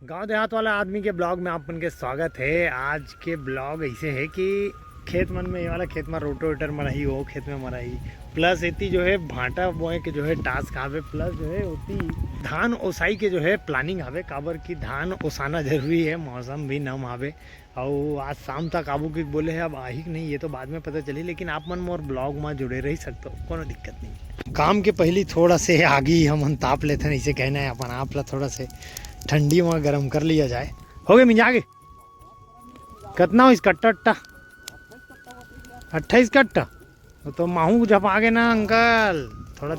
गांव देहात वाला आदमी के ब्लॉग में आपन के स्वागत है। आज के ब्लॉग ऐसे है कि खेत मन में ये वाला खेत में रोटोवेटर मराई हो खेत में मराई प्लस इतनी जो है भांटा बोए के जो है टास्क आवे प्लस जो है उतनी धान ओसाई के जो है प्लानिंग आवे काबर की धान ओसाना जरूरी है। मौसम भी नम आवे और आज शाम तक आबू की बोले है अब आही नहीं ये तो बाद में पता चली, लेकिन आप मन मोर ब्लॉग में जुड़े रह सकते हो, कोनो दिक्कत नहीं। काम के पहले थोड़ा से आगे हम ताप लेते हैं, इसे कहना है अपन आप ला थोड़ा से ठंडी में गर्म कर लिया जाए। हो गए मिंजा आगे कितना हो इस कट्टा 28 कट्टा तो माहू जब आगे ना अंकल थोड़ा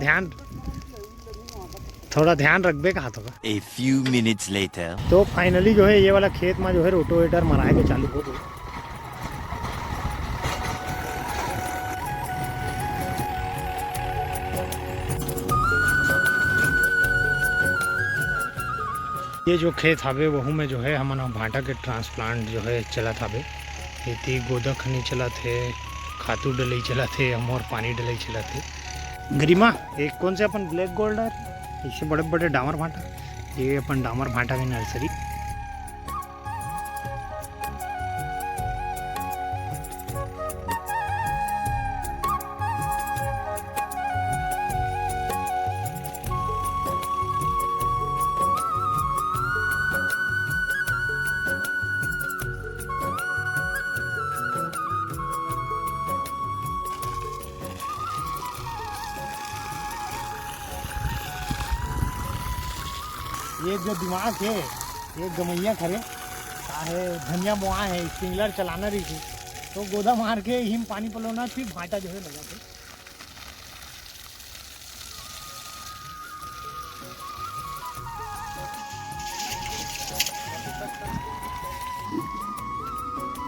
ध्यान रखबे का हाथों का। A few minutes later. तो फाइनली जो है ये वाला खेत में जो है रोटोवेटर मराए के चालू हो गई। ये जो खेत हवे वहू में जो है हमन भांटा के ट्रांसप्लांट जो है चला हवे, खेती गोदा खनी चला थे, खातू डलई चला थे, और पानी डलई चला थे। गरिमा एक कौन से अपन ब्लैक गोल्डर इससे बड़े बड़े डामर भांटा, ये अपन डामर भांटा की नर्सरी। ये जो दिमाग है ये गमैया खरे है धनिया बोआ है स्प्रिंकलर चलाना रही थी तो गोदा मार के हिम पानी पलोना फिर भाटा जो है लगा थे।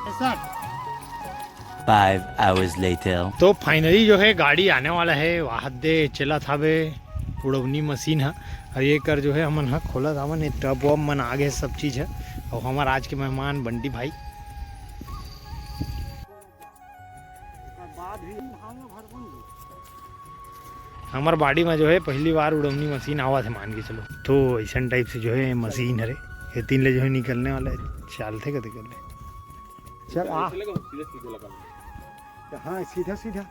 ऐसा 5 hours later. तो फाइनली जो है गाड़ी आने वाला है, वाहद दे चला था वे उड़वनी मशीन है और ये कर जो है हमन हाँ खोला था मन टब वब मन आगे सब चीज़ है। और हमारे आज के मेहमान बंटी भाई हमारे बाड़ी में जो है पहली बार उड़वनी मशीन आवा थे मान के चलो। तो ऐसा टाइप से जो है मशीन है ये तीन ले जो है निकलने वाला है चलते कते कर ले चल आ हाँ सीधा सीधा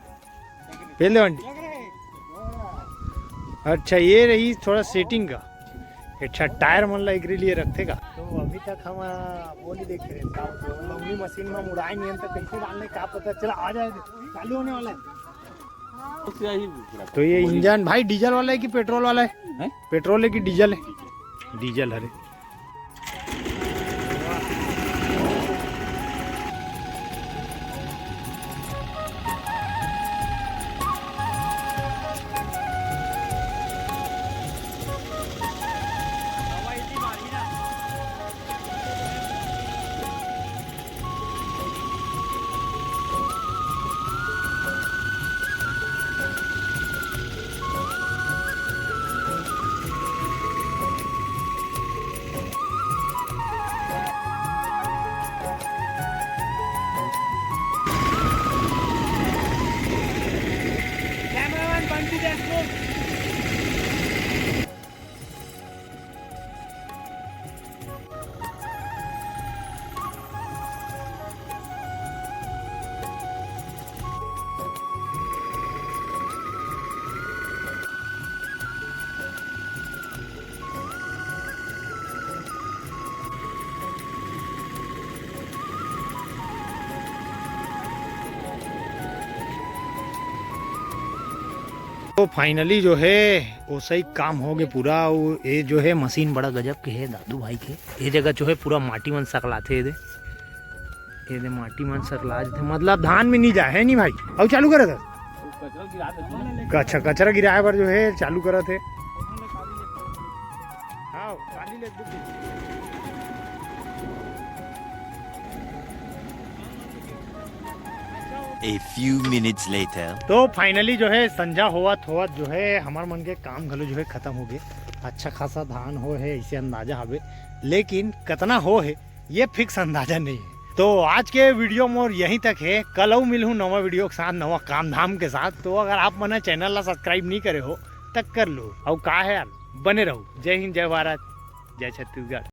पहले बंटी। अच्छा ये रही थोड़ा सेटिंग का, अच्छा टायर मन ला एक लिए रखेगा। तो अभी तक हम वो नहीं देख रहे लंबी मशीन में मुड़ाए नहीं तक कैसे डालने का पता चला आ जाए चालू होने वाला है। तो ये इंजन भाई डीजल वाला है कि पेट्रोल वाला है? पेट्रोल है कि डीजल है? डीजल है। तो फाइनली जो है वो सही काम हो गया पूरा। ये जो है मशीन बड़ा गजब के है दादू भाई के। ये जगह जो है पूरा माटी मन सकलाते ये दे माटी मन सकला थे, मतलब धान में नहीं जाए है नहीं भाई। अब चालू करे थे अच्छा कचरा गिराए पर जो है चालू करे थे। A few minutes later. तो फाइनली जो है संझा होवत जो है हमारे मन के काम घलो जो है खत्म हो गए। अच्छा खासा धान हो है इसे अंदाजा हवे, लेकिन कितना हो है ये फिक्स अंदाजा नहीं है। तो आज के वीडियो में यहीं तक है, कल और मिलूँ नवा वीडियो के साथ नवा काम धाम के साथ। तो अगर आप मना चैनल ला सब्सक्राइब नहीं करे हो तक कर लो और का है यार बने रहो। जय हिंद, जय भारत, जय छत्तीसगढ़।